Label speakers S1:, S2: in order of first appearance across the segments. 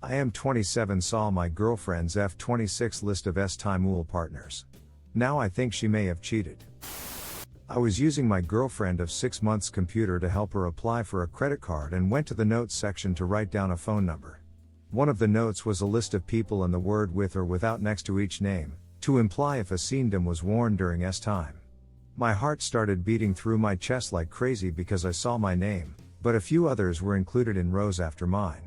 S1: I am 27. Saw my girlfriend's F26 list of s-timeual partners. Now I think she may have cheated. I was using my girlfriend of 6 months' computer to help her apply for a credit card and went to the notes section to write down a phone number. One of the notes was a list of people and the word with or without next to each name, to imply if a condom was worn during s-time. My heart started beating through my chest like crazy because I saw my name, but a few others were included in rows after mine.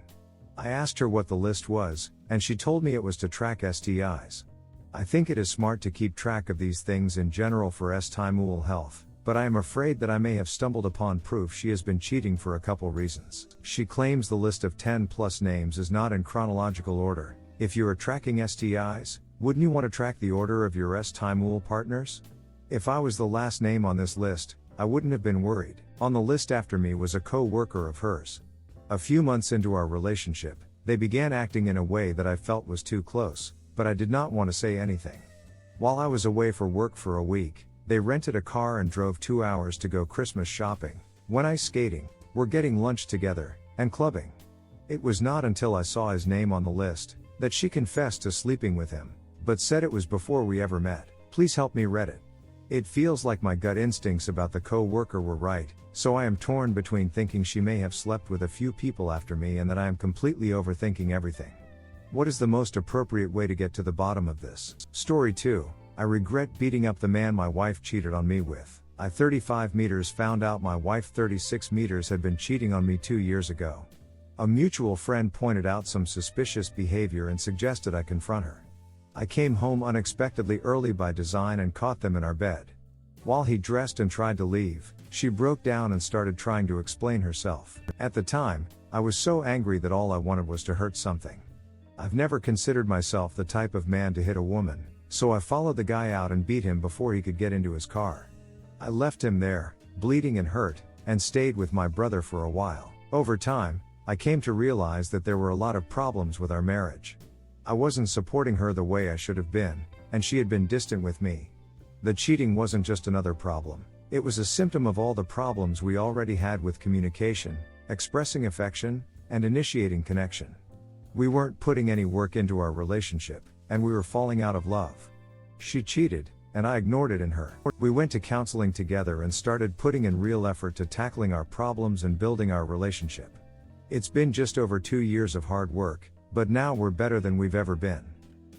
S1: I asked her what the list was, and she told me it was to track STIs. I think it is smart to keep track of these things in general for s-timeual health, but I am afraid that I may have stumbled upon proof she has been cheating for a couple reasons. She claims the list of 10 plus names is not in chronological order. If you are tracking STIs, wouldn't you want to track the order of your s-timeual partners? If I was the last name on this list, I wouldn't have been worried. On the list after me was a co-worker of hers. A few months into our relationship, they began acting in a way that I felt was too close, but I did not want to say anything. While I was away for work for a week, they rented a car and drove 2 hours to go Christmas shopping, went ice skating, were getting lunch together, and clubbing. It was not until I saw his name on the list that she confessed to sleeping with him, but said it was before we ever met. Please help me read it. It feels like my gut instincts about the co-worker were right, so I am torn between thinking she may have slept with a few people after me and that I am completely overthinking everything. What is the most appropriate way to get to the bottom of this? Story 2. I regret beating up the man my wife cheated on me with. I 35 meters found out my wife 36 meters had been cheating on me 2 years ago. A mutual friend pointed out some suspicious behavior and suggested I confront her. I came home unexpectedly early by design and caught them in our bed. While he dressed and tried to leave, she broke down and started trying to explain herself. At the time, I was so angry that all I wanted was to hurt something. I've never considered myself the type of man to hit a woman, so I followed the guy out and beat him before he could get into his car. I left him there, bleeding and hurt, and stayed with my brother for a while. Over time, I came to realize that there were a lot of problems with our marriage. I wasn't supporting her the way I should have been, and she had been distant with me. The cheating wasn't just another problem. It was a symptom of all the problems we already had with communication, expressing affection, and initiating connection. We weren't putting any work into our relationship, and we were falling out of love. She cheated, and I ignored it in her. We went to counseling together and started putting in real effort to tackling our problems and building our relationship. It's been just over 2 years of hard work, but now we're better than we've ever been.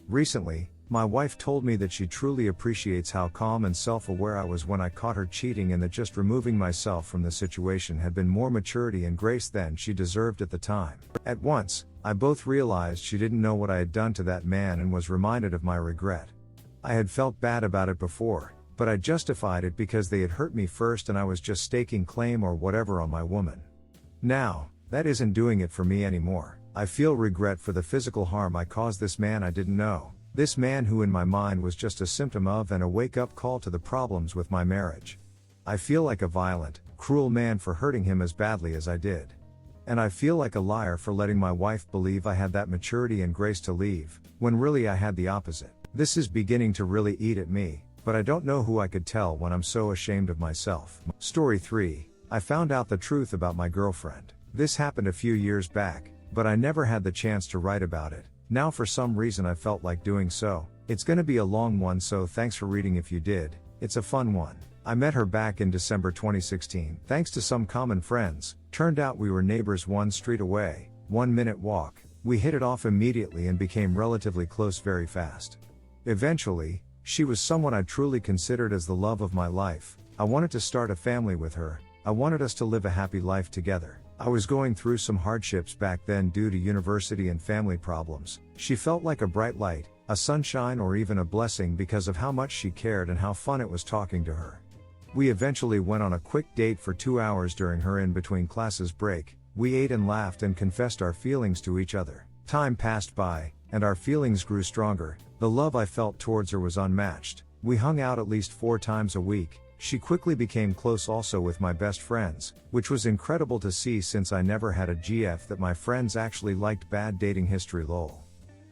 S1: Recently, my wife told me that she truly appreciates how calm and self-aware I was when I caught her cheating and that just removing myself from the situation had been more maturity and grace than she deserved at the time. At once, I both realized she didn't know what I had done to that man and was reminded of my regret. I had felt bad about it before, but I justified it because they had hurt me first and I was just staking claim or whatever on my woman. Now, that isn't doing it for me anymore. I feel regret for the physical harm I caused this man I didn't know. This man who in my mind was just a symptom of and a wake-up call to the problems with my marriage. I feel like a violent, cruel man for hurting him as badly as I did. And I feel like a liar for letting my wife believe I had that maturity and grace to leave, when really I had the opposite. This is beginning to really eat at me, but I don't know who I could tell when I'm so ashamed of myself. Story 3. I found out the truth about my girlfriend. This happened a few years back, but I never had the chance to write about it. Now for some reason I felt like doing so. It's gonna be a long one, so thanks for reading if you did. It's a fun one. I met her back in December 2016, thanks to some common friends. Turned out we were neighbors 1 street away, 1-minute walk. We hit it off immediately and became relatively close very fast. Eventually, she was someone I truly considered as the love of my life. I wanted to start a family with her. I wanted us to live a happy life together. I was going through some hardships back then due to university and family problems. She felt like a bright light, a sunshine, or even a blessing because of how much she cared and how fun it was talking to her. We eventually went on a quick date for 2 hours during her in-between classes break. We ate and laughed and confessed our feelings to each other. Time passed by, and our feelings grew stronger. The love I felt towards her was unmatched. We hung out at least 4 times a week. She quickly became close also with my best friends, which was incredible to see since I never had a GF that my friends actually liked. Bad dating history lol.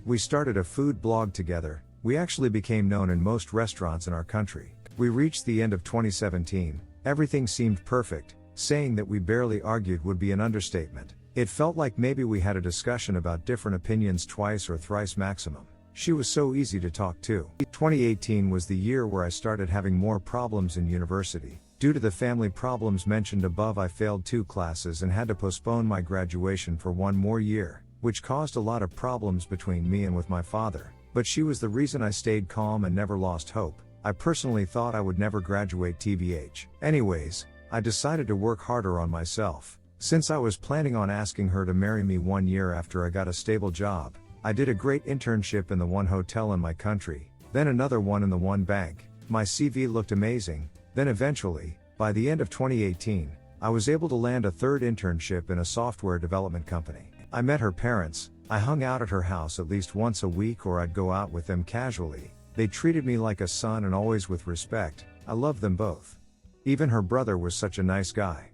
S1: We started a food blog together. We actually became known in most restaurants in our country. We reached the end of 2017. Everything seemed perfect. Saying that we barely argued would be an understatement. It felt like maybe we had a discussion about different opinions twice or thrice maximum. She was so easy to talk to. 2018 was the year where I started having more problems in university. Due to the family problems mentioned above, I failed 2 classes and had to postpone my graduation for 1 more year, which caused a lot of problems between me and with my father. But she was the reason I stayed calm and never lost hope. I personally thought I would never graduate tbh. Anyways, I decided to work harder on myself. Since I was planning on asking her to marry me 1 year after I got a stable job, I did a great internship in the one hotel in my country, then another one in the one bank. My CV looked amazing. Then eventually, by the end of 2018, I was able to land a 3rd internship in a software development company. I met her parents. I hung out at her house at least once a week, or I'd go out with them casually. They treated me like a son and always with respect. I loved them both. Even her brother was such a nice guy.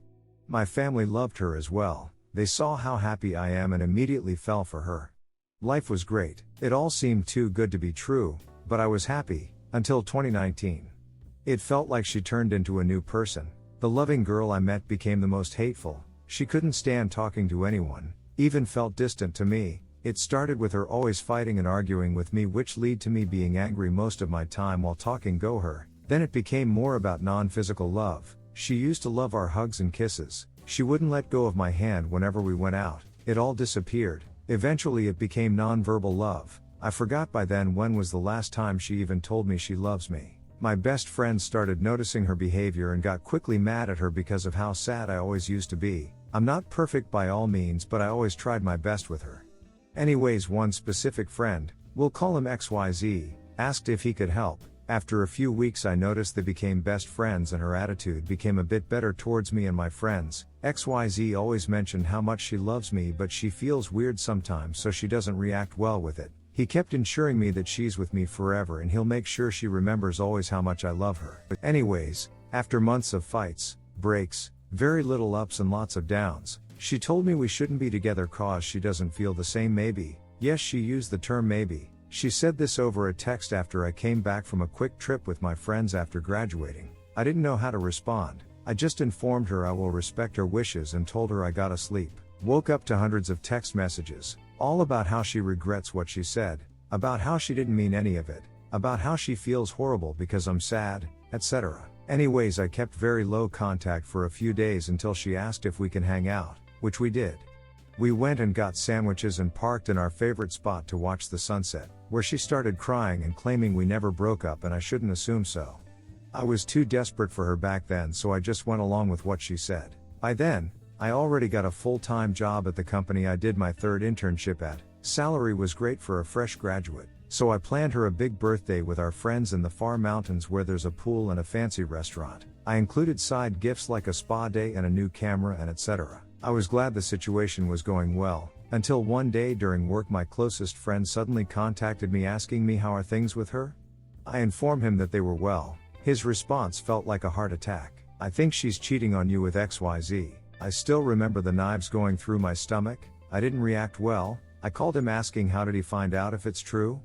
S1: My family loved her as well. They saw how happy I am and immediately fell for her. Life was great. It all seemed too good to be true, but I was happy, until 2019. It felt like she turned into a new person. The loving girl I met became the most hateful. She couldn't stand talking to anyone, even felt distant to me. It started with her always fighting and arguing with me, which led to me being angry most of my time while talking to her. Then it became more about non-physical love. She used to love our hugs and kisses. She wouldn't let go of my hand whenever we went out. It all disappeared. Eventually it became non-verbal love. I forgot by then when was the last time she even told me she loves me. My best friend started noticing her behavior and got quickly mad at her because of how sad I always used to be. I'm not perfect by all means, but I always tried my best with her. Anyways, one specific friend, we'll call him XYZ, asked if he could help. After a few weeks I noticed they became best friends and her attitude became a bit better towards me and my friends. XYZ always mentioned how much she loves me, but she feels weird sometimes, so she doesn't react well with it. He kept ensuring me that she's with me forever and he'll make sure she remembers always how much I love her. Anyways, after months of fights, breaks, very little ups and lots of downs, she told me we shouldn't be together cause she doesn't feel the same maybe. Yes, she used the term maybe. She said this over a text after I came back from a quick trip with my friends after graduating. I didn't know how to respond. I just informed her I will respect her wishes and told her I gotta sleep. Woke up to hundreds of text messages, all about how she regrets what she said, about how she didn't mean any of it, about how she feels horrible because I'm sad, etc. Anyways, I kept very low contact for a few days until she asked if we can hang out, which we did. We went and got sandwiches and parked in our favorite spot to watch the sunset, where she started crying and claiming we never broke up and I shouldn't assume so. I was too desperate for her back then, so I just went along with what she said. By then, I already got a full-time job at the company I did my 3rd internship at. Salary was great for a fresh graduate, so I planned her a big birthday with our friends in the far mountains where there's a pool and a fancy restaurant. I included side gifts like a spa day and a new camera and etc. I was glad the situation was going well, until one day during work my closest friend suddenly contacted me asking me how are things with her. I informed him that they were well. His response felt like a heart attack. I think she's cheating on you with XYZ. I still remember the knives going through my stomach. I didn't react well. I called him asking how did he find out if it's true.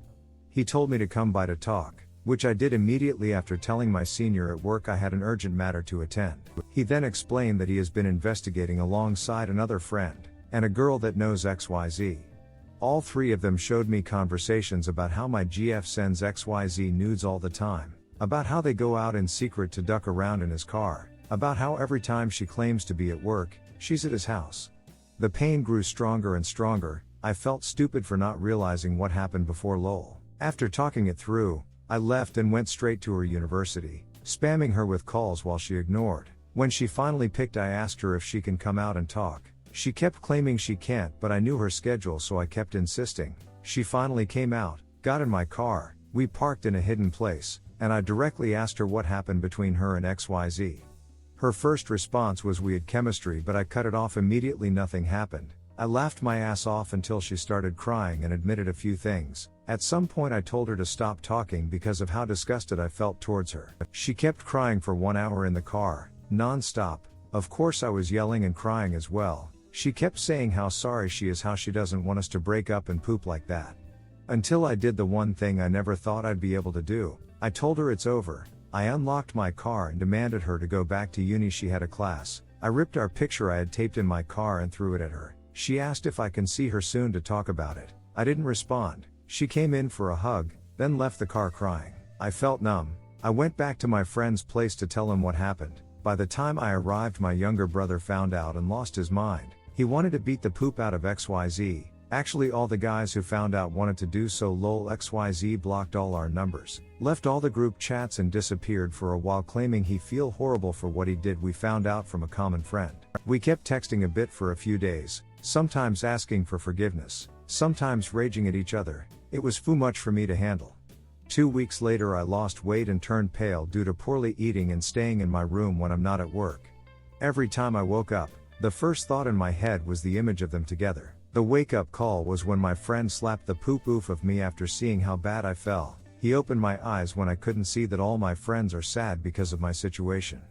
S1: He told me to come by to talk, which I did immediately after telling my senior at work I had an urgent matter to attend. He then explained that he has been investigating alongside another friend, and a girl that knows XYZ. All 3 of them showed me conversations about how my GF sends XYZ nudes all the time, about how they go out in secret to duck around in his car, about how every time she claims to be at work, she's at his house. The pain grew stronger and stronger. I felt stupid for not realizing what happened before lol. After talking it through, I left and went straight to her university, spamming her with calls while she ignored. When she finally picked, I asked her if she can come out and talk. She kept claiming she can't, but I knew her schedule, so I kept insisting. She finally came out, got in my car, we parked in a hidden place, and I directly asked her what happened between her and XYZ. Her first response was we had chemistry, but I cut it off immediately. Nothing happened. I laughed my ass off until she started crying and admitted a few things. At some point I told her to stop talking because of how disgusted I felt towards her. She kept crying for 1 hour in the car, non-stop. Of course I was yelling and crying as well. She kept saying how sorry she is, how she doesn't want us to break up and poop like that. Until I did the one thing I never thought I'd be able to do. I told her it's over. I unlocked my car and demanded her to go back to uni. She had a class. I ripped our picture I had taped in my car and threw it at her. She asked if I can see her soon to talk about it. I didn't respond. She came in for a hug, then left the car crying. I felt numb. I went back to my friend's place to tell him what happened. By the time I arrived, my younger brother found out and lost his mind. He wanted to beat the poop out of XYZ. Actually, all the guys who found out wanted to do so. Lol. XYZ blocked all our numbers, left all the group chats and disappeared for a while, claiming he feel horrible for what he did. We found out from a common friend. We kept texting a bit for a few days, sometimes asking for forgiveness, sometimes raging at each other. It was too much for me to handle. 2 weeks later I lost weight and turned pale due to poorly eating and staying in my room when I'm not at work. Every time I woke up, the first thought in my head was the image of them together. The wake-up call was when my friend slapped the poop oof of me after seeing how bad I felt. He opened my eyes when I couldn't see that all my friends are sad because of my situation.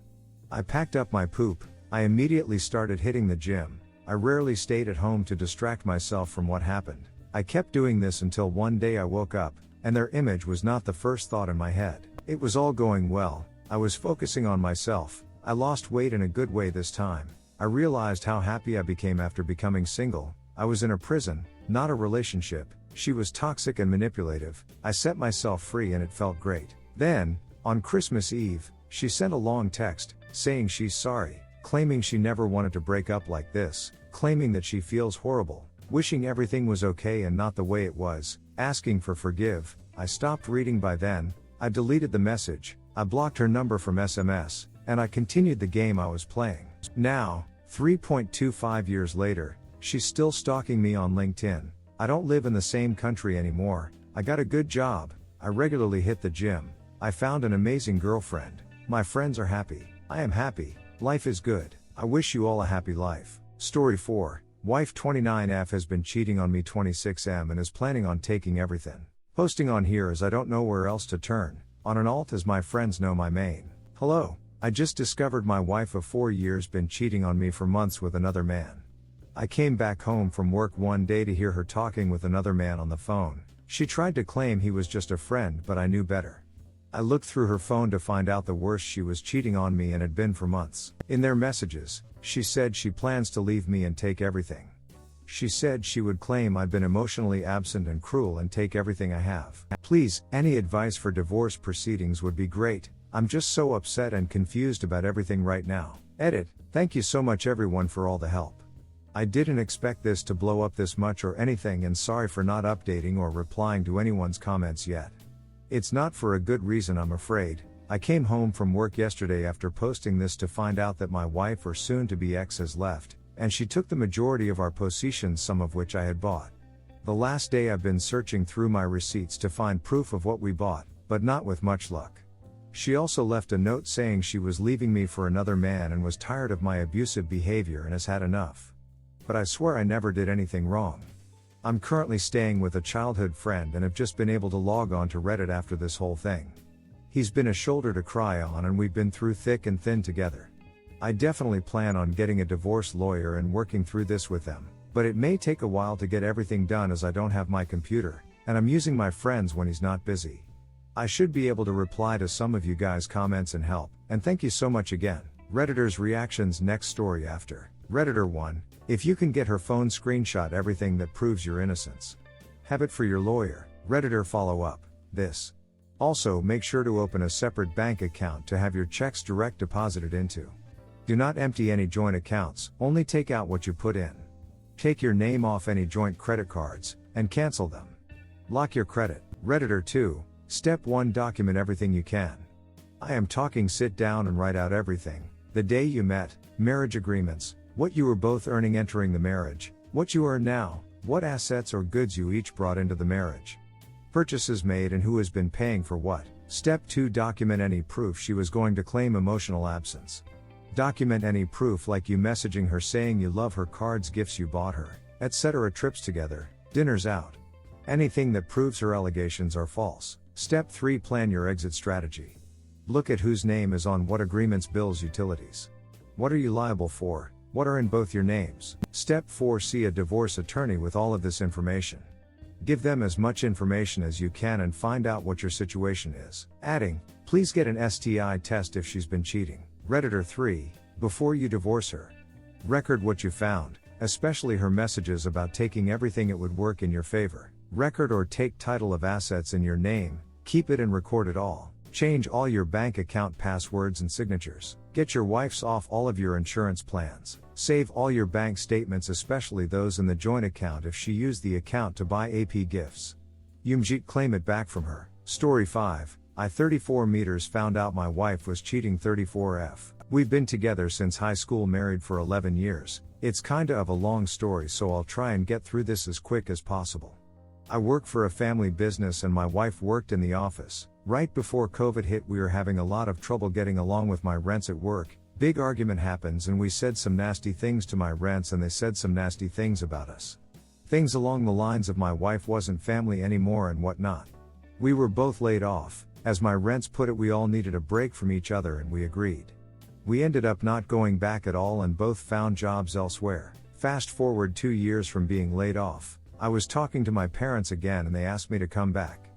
S1: I packed up my poop. I immediately started hitting the gym. I rarely stayed at home to distract myself from what happened. I kept doing this until one day I woke up, and their image was not the first thought in my head. It was all going well. I was focusing on myself. I lost weight in a good way this time. I realized how happy I became after becoming single. I was in a prison, not a relationship. She was toxic and manipulative. I set myself free and it felt great. Then, on Christmas Eve, she sent a long text, saying she's sorry, claiming she never wanted to break up like this, claiming that she feels horrible, wishing everything was okay and not the way it was, asking for forgive. I stopped reading by then. I deleted the message. I blocked her number from SMS, and I continued the game I was playing. Now, 3.25 years later, she's still stalking me on LinkedIn. I don't live in the same country anymore. I got a good job. I regularly hit the gym. I found an amazing girlfriend. My friends are happy. I am happy. Life is good. I wish you all a happy life. Story 4. Wife 29F has been cheating on me 26M and is planning on taking everything. Posting on here as I don't know where else to turn. On an alt as my friends know my main. Hello. I just discovered my wife of 4 years been cheating on me for months with another man. I came back home from work one day to hear her talking with another man on the phone. She tried to claim he was just a friend, but I knew better. I looked through her phone to find out the worst, she was cheating on me and had been for months. In their messages, she said she plans to leave me and take everything. She said she would claim I'd been emotionally absent and cruel and take everything I have. Please, any advice for divorce proceedings would be great. I'm just so upset and confused about everything right now. Edit. Thank you so much everyone for all the help. I didn't expect this to blow up this much or anything, and sorry for not updating or replying to anyone's comments yet. It's not for a good reason, I'm afraid. I came home from work yesterday after posting this to find out that my wife or soon-to-be ex has left, and she took the majority of our possessions, some of which I had bought. The last day I've been searching through my receipts to find proof of what we bought, but not with much luck. She also left a note saying she was leaving me for another man and was tired of my abusive behavior and has had enough. But I swear I never did anything wrong. I'm currently staying with a childhood friend and have just been able to log on to Reddit after this whole thing. He's been a shoulder to cry on and we've been through thick and thin together. I definitely plan on getting a divorce lawyer and working through this with them, but it may take a while to get everything done as I don't have my computer, and I'm using my friends when he's not busy. I should be able to reply to some of you guys' comments and help, and thank you so much again. Redditor's reactions. Next story after. Redditor 1. If you can get her phone, screenshot everything that proves your innocence. Have it for your lawyer. Redditor follow up. This. Also, make sure to open a separate bank account to have your checks direct deposited into. Do not empty any joint accounts, only take out what you put in. Take your name off any joint credit cards, and cancel them. Lock your credit. Redditor 2. Step 1. Document everything you can. I am talking sit down and write out everything. The day you met, marriage agreements, what you were both earning entering the marriage, what you earn now, what assets or goods you each brought into the marriage. Purchases made and who has been paying for what. Step 2. Document any proof she was going to claim emotional absence. Document any proof like you messaging her saying you love her, cards, gifts you bought her, etc., trips together, dinners out. Anything that proves her allegations are false. Step 3. Plan your exit strategy. Look at whose name is on what agreements, bills, utilities. What are you liable for? What are in both your names? Step 4. See a divorce attorney with all of this information. Give them as much information as you can and find out what your situation is. Adding, please get an STI test if she's been cheating. Redditor 3. Before you divorce her. Record what you found, especially her messages about taking everything it would work in your favor. Record or take title of assets in your name, keep it and record it all. Change all your bank account passwords and signatures. Get your wife's off all of your insurance plans. Save all your bank statements, especially those in the joint account if she used the account to buy AP gifts. Yumjit claim it back from her. Story 5. I 34 meters found out my wife was cheating 34F. We've been together since high school, married for 11 years. It's kinda of a long story, so I'll try and get through this as quick as possible. I work for a family business and my wife worked in the office. Right before COVID hit, we were having a lot of trouble getting along with my rents at work. Big argument happens and we said some nasty things to my rents and they said some nasty things about us. Things along the lines of my wife wasn't family anymore and whatnot. We were both laid off. As my rents put it, we all needed a break from each other and we agreed. We ended up not going back at all and both found jobs elsewhere. Fast forward 2 years from being laid off. I was talking to my parents again and they asked me to come back.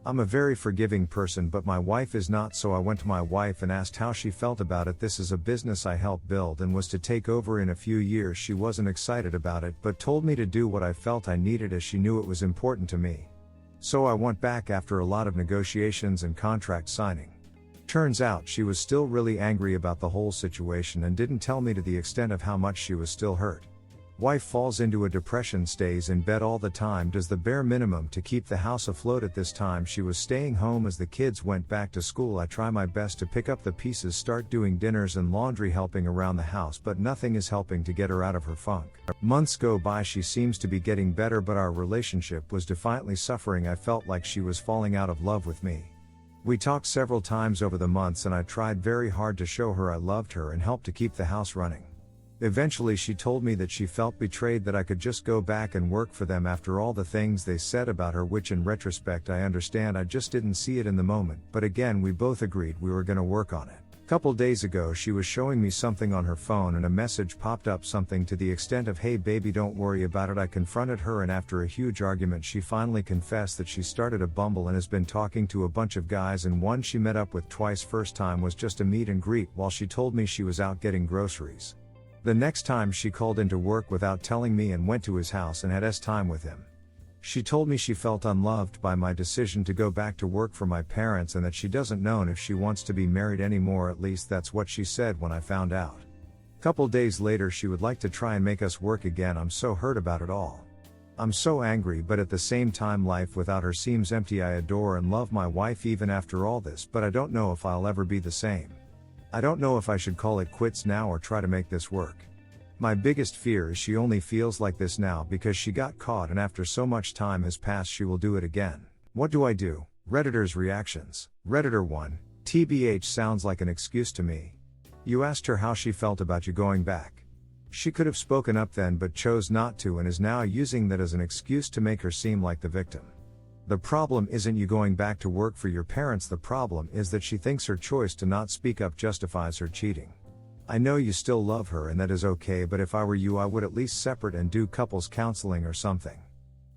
S1: I'm a very forgiving person, but my wife is not, so I went to my wife and asked how she felt about it. This is a business I helped build and was to take over in a few years. She wasn't excited about it, but told me to do what I felt I needed as she knew it was important to me. So I went back after a lot of negotiations and contract signing. Turns out she was still really angry about the whole situation and didn't tell me to the extent of how much she was still hurt. Wife falls into a depression, stays in bed all the time, does the bare minimum to keep the house afloat. At this time she was staying home as the kids went back to school. I try my best to pick up the pieces, start doing dinners and laundry, helping around the house, but nothing is helping to get her out of her funk. Months go by, she seems to be getting better, but our relationship was defiantly suffering. I felt like she was falling out of love with me. We talked several times over the months and I tried very hard to show her I loved her and help to keep the house running. Eventually she told me that she felt betrayed, that I could just go back and work for them after all the things they said about her, which in retrospect I understand. I just didn't see it in the moment, but again we both agreed we were gonna work on it. Couple days ago she was showing me something on her phone and a message popped up, something to the extent of, "Hey baby, don't worry about it." I confronted her and after a huge argument she finally confessed that she started a Bumble and has been talking to a bunch of guys, and one she met up with twice. First time was just a meet and greet while she told me she was out getting groceries. The next time she called into work without telling me and went to his house and had s-time with him. She told me she felt unloved by my decision to go back to work for my parents and that she doesn't know if she wants to be married anymore. At least that's what she said when I found out. Couple days later she would like to try and make us work again. I'm so hurt about it all. I'm so angry, but at the same time life without her seems empty. I adore and love my wife even after all this, but I don't know if I'll ever be the same. I don't know if I should call it quits now or try to make this work. My biggest fear is she only feels like this now because she got caught, and after so much time has passed she will do it again. What do I do? Redditors' reactions. Redditor 1. TBH sounds like an excuse to me. You asked her how she felt about you going back. She could have spoken up then but chose not to and is now using that as an excuse to make her seem like the victim. The problem isn't you going back to work for your parents, the problem is that she thinks her choice to not speak up justifies her cheating. I know you still love her and that is okay, but if I were you I would at least separate and do couples counseling or something.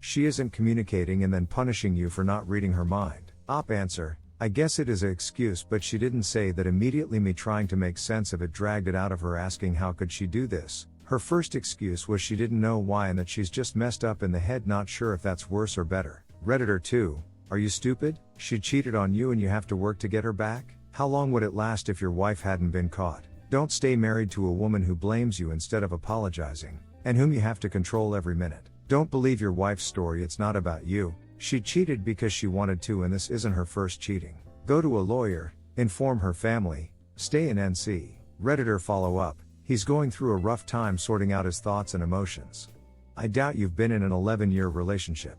S1: She isn't communicating and then punishing you for not reading her mind. Op answer, I guess it is an excuse, but she didn't say that immediately. Me trying to make sense of it dragged it out of her, asking how could she do this. Her first excuse was she didn't know why and that she's just messed up in the head, not sure if that's worse or better. Redditor 2, are you stupid? She cheated on you and you have to work to get her back? How long would it last if your wife hadn't been caught? Don't stay married to a woman who blames you instead of apologizing, and whom you have to control every minute. Don't believe your wife's story, it's not about you. She cheated because she wanted to and this isn't her first cheating. Go to a lawyer, inform her family, stay in NC. Redditor follow up, he's going through a rough time sorting out his thoughts and emotions. I doubt you've been in an 11-year relationship.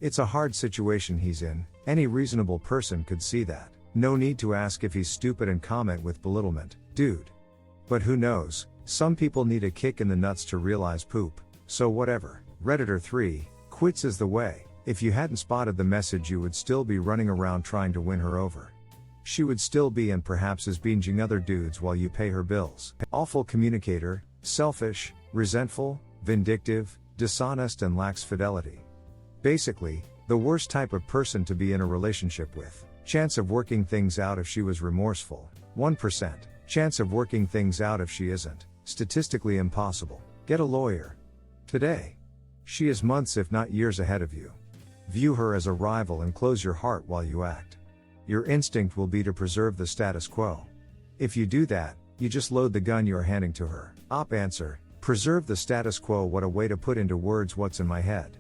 S1: It's a hard situation he's in, any reasonable person could see that. No need to ask if he's stupid and comment with belittlement, dude. But who knows, some people need a kick in the nuts to realize poop, so whatever. Redditor 3, quits is the way. If you hadn't spotted the message you would still be running around trying to win her over. She would still be and perhaps is binging other dudes while you pay her bills. Awful communicator, selfish, resentful, vindictive, dishonest and lacks fidelity. Basically, the worst type of person to be in a relationship with. Chance of working things out if she was remorseful, 1%. Chance of working things out if she isn't, statistically impossible. Get a lawyer. Today. She is months if not years ahead of you. View her as a rival and close your heart while you act. Your instinct will be to preserve the status quo. If you do that, you just load the gun you are handing to her. Answer: preserve the status quo. What a way to put into words what's in my head.